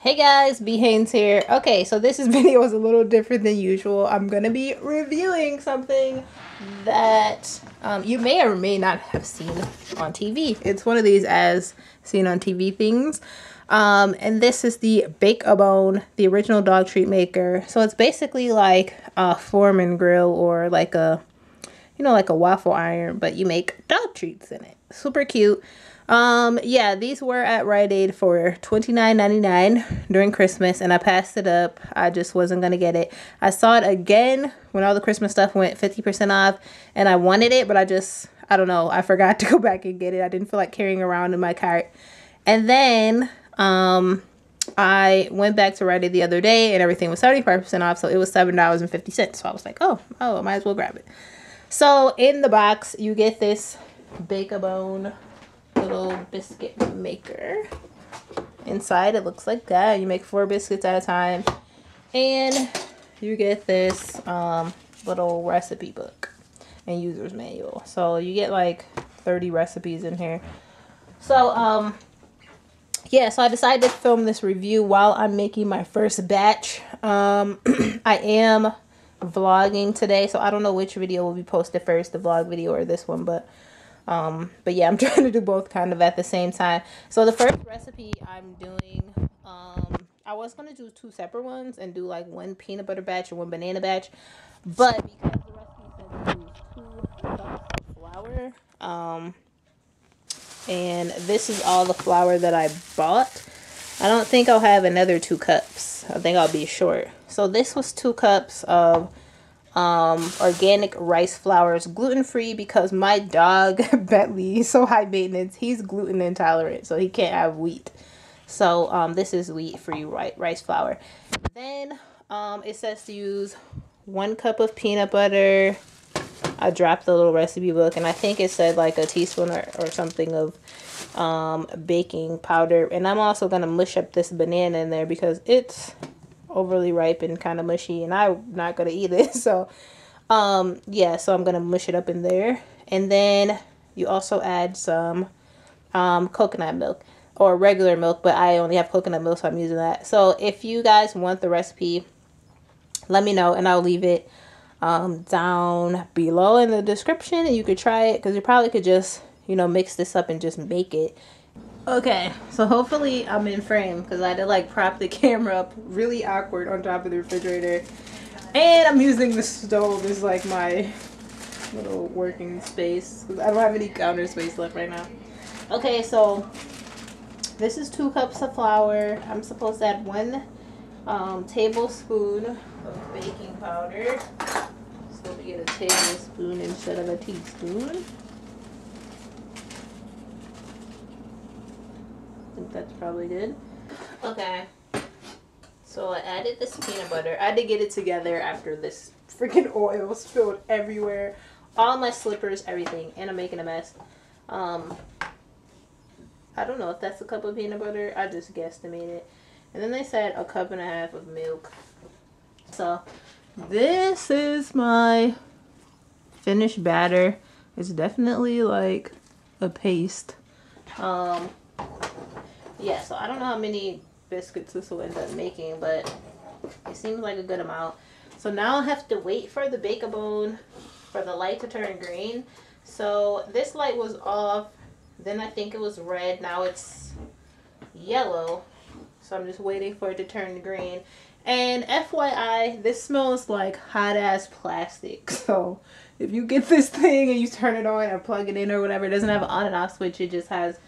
Hey guys, B Haynes here. Okay, so this video is a little different than usual. I'm gonna be reviewing something that you may or may not have seen on TV. It's one of these as seen on TV things. And this is the Bake-A-Bone, the original dog treat maker. So it's basically like a Foreman grill or like a, like a waffle iron, but you make dog treats in it. Super cute. Yeah, these were at Rite Aid for $29.99 during Christmas, and I passed it up. I just wasn't gonna get it. I saw it again when all the Christmas stuff went 50% off, and I wanted it, but I don't know, I forgot to go back and get it. I didn't feel like carrying around in my cart. And then, I went back to Rite Aid the other day, and everything was 75% off, so it was $7.50. So I was like, oh, I might as well grab it. So in the box, you get this Bake-A-Bone little biscuit maker. Inside it looks like that. You make 4 biscuits at a time, and you get this little recipe book and user's manual. So you get like 30 recipes in here. So yeah, so I decided to film this review while I'm making my first batch. I am vlogging today, so I don't know which video will be posted first, the vlog video or this one, but yeah, I'm trying to do both kind of at the same time. So the first recipe I'm doing, I was going to do 2 separate ones and do like 1 peanut butter batch and 1 banana batch. But because the recipe said to use 2 cups of flour, and this is all the flour that I bought. I don't think I'll have another 2 cups. I think I'll be short. So this was 2 cups of organic rice flour. Is gluten-free because my dog Bentley, he's so high maintenance, he's gluten intolerant, so he can't have wheat. So this is wheat-free rice flour. Then it says to use 1 cup of peanut butter. I dropped the little recipe book, and I think it said like a teaspoon or something of baking powder. And I'm also gonna mush up this banana in there because it's overly ripe and kind of mushy, and I'm not gonna eat it. So yeah, so I'm gonna mush it up in there. And then you also add some coconut milk or regular milk, but I only have coconut milk, so I'm using that. So if you guys want the recipe, let me know, and I'll leave it down below in the description, and you could try it, because you probably could just, mix this up and just make it. Okay, so hopefully I'm in frame, because I had to like prop the camera up really awkward on top of the refrigerator, and I'm using the stove as like my little working space because I don't have any counter space left right now. Okay, so this is 2 cups of flour. I'm supposed to add 1 tablespoon of baking powder. So we get a tablespoon instead of a teaspoon. I think that's probably good. Okay, so I added this peanut butter. I had to get it together after this freaking oil spilled everywhere, all my slippers, everything, and I'm making a mess. I don't know if that's a cup of peanut butter. I just guesstimated. And then they said 1.5 cups of milk. So this is my finished batter. It's definitely like a paste. Yeah, so I don't know how many biscuits this will end up making, but it seems like a good amount. So now I have to wait for the Bake-A-Bone for the light to turn green. So this light was off, then I think it was red, now it's yellow. So I'm just waiting for it to turn green. And FYI, this smells like hot ass plastic. So if you get this thing and you turn it on or plug it in or whatever, it doesn't have an on and off switch, it just has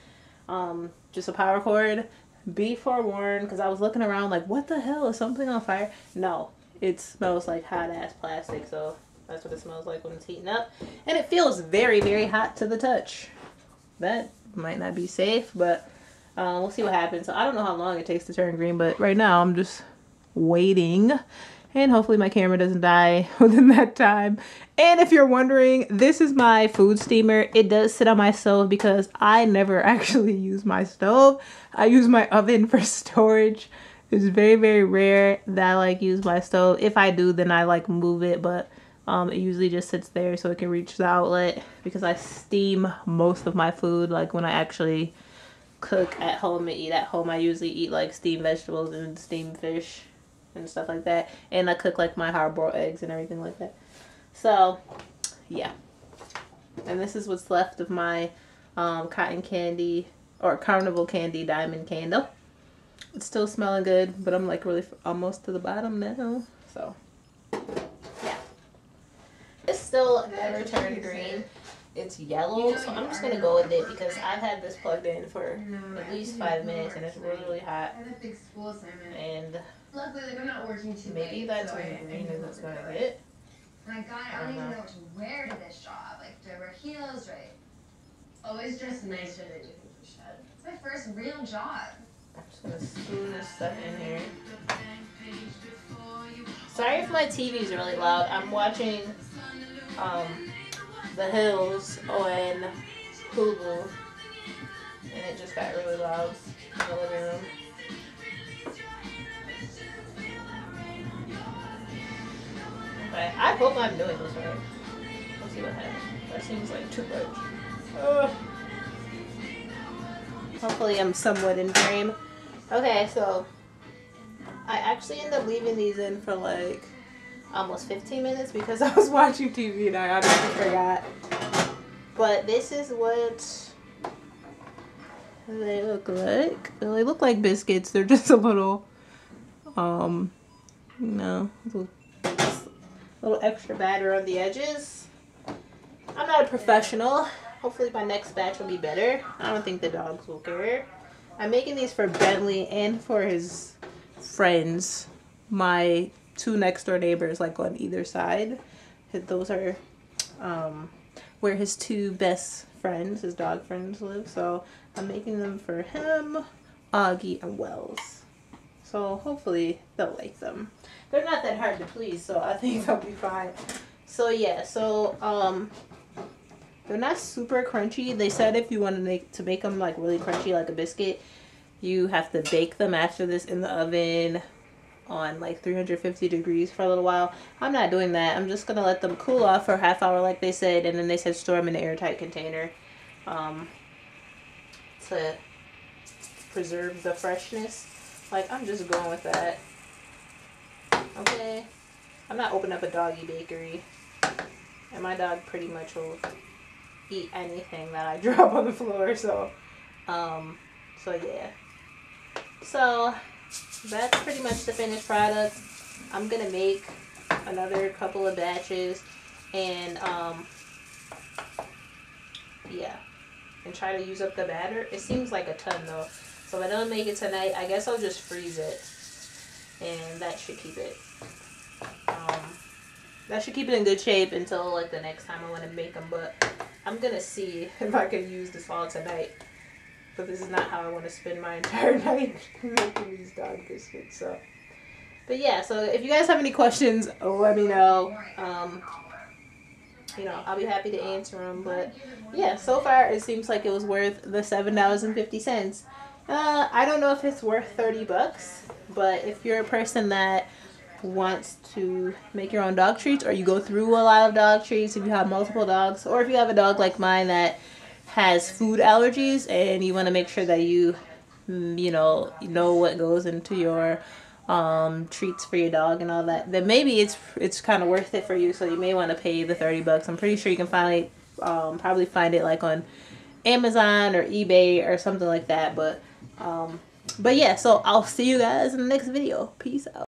just a power cord. Be forewarned, because I was looking around like, what the hell, is something on fire? No, it smells like hot ass plastic. So that's what it smells like when it's heating up, and it feels very, very hot to the touch. That might not be safe, but we'll see what happens. So I don't know how long it takes to turn green, but right now I'm just waiting, and hopefully my camera doesn't die within that time. And if you're wondering, this is my food steamer. It does sit on my stove because I never actually use my stove. I use my oven for storage. It's very, very rare that I like use my stove. If I do, then I like move it, but it usually just sits there so it can reach the outlet, because I steam most of my food like when I actually cook at home and eat at home. I usually eat like steamed vegetables and steamed fish and stuff like that. And I cook like my hard-boiled eggs and everything like that. So, yeah. And this is what's left of my cotton candy or carnival candy diamond candle. It's still smelling good, but I'm like really almost to the bottom now. So, yeah. It's still never turned green. It's yellow, so I'm just gonna go with it because I've had this plugged in for at least 5 minutes and it's really, really hot. And maybe that's as green as it's gonna get. My God, I don't even know what to wear to this job. Like, do I wear heels, right? Always dress nicer than you think you should. It's my first real job. I'm just gonna screw this stuff in here. Sorry if my TV's really loud. I'm watching The Hills on Hulu, and it just got really loud in the living room. Okay, I hope I'm doing this right. Let's see what happens. That seems like too much. Hopefully I'm somewhat in frame. Okay, so I actually ended up leaving these in for like almost 15 minutes because I was watching TV and I honestly forgot. But this is what they look like. They look like biscuits. They're just a little, you know, little extra batter on the edges. I'm not a professional. Hopefully my next batch will be better. I don't think the dogs will care. I'm making these for Bentley and for his friends. My 2 next door neighbors, like on either side. Those are where his 2 best friends, his dog friends, live. So I'm making them for him, Augie, and Wells. So hopefully they'll like them. They're not that hard to please, so I think they'll be fine. So yeah, so they're not super crunchy. They said if you want to make them like really crunchy like a biscuit, you have to bake them after this in the oven on like 350 degrees for a little while. I'm not doing that. I'm just gonna let them cool off for a half hour like they said, and then they said store them in an airtight container to preserve the freshness. Like, I'm just going with that. Okay, I'm not opening up a doggy bakery, and my dog pretty much will eat anything that I drop on the floor. So yeah. So that's pretty much the finished product. I'm gonna make another couple of batches and yeah, and try to use up the batter. It seems like a ton though, so if I don't make it tonight, I guess I'll just freeze it, and that should keep it in good shape until like the next time I want to make them. But I'm gonna see if I can use this all tonight. But this is not how I want to spend my entire night making these dog biscuits. So, but yeah, so if you guys have any questions, let me know. You know, I'll be happy to answer them. But yeah, so far it seems like it was worth the $7.50. I don't know if it's worth $30, but if you're a person that wants to make your own dog treats, or you go through a lot of dog treats, if you have multiple dogs, or if you have a dog like mine that has food allergies and you want to make sure that you know what goes into your treats for your dog and all that, then maybe it's kind of worth it for you. So you may want to pay the $30. I'm pretty sure you can find it, probably find it like on Amazon or eBay or something like that. But yeah, so I'll see you guys in the next video. Peace out.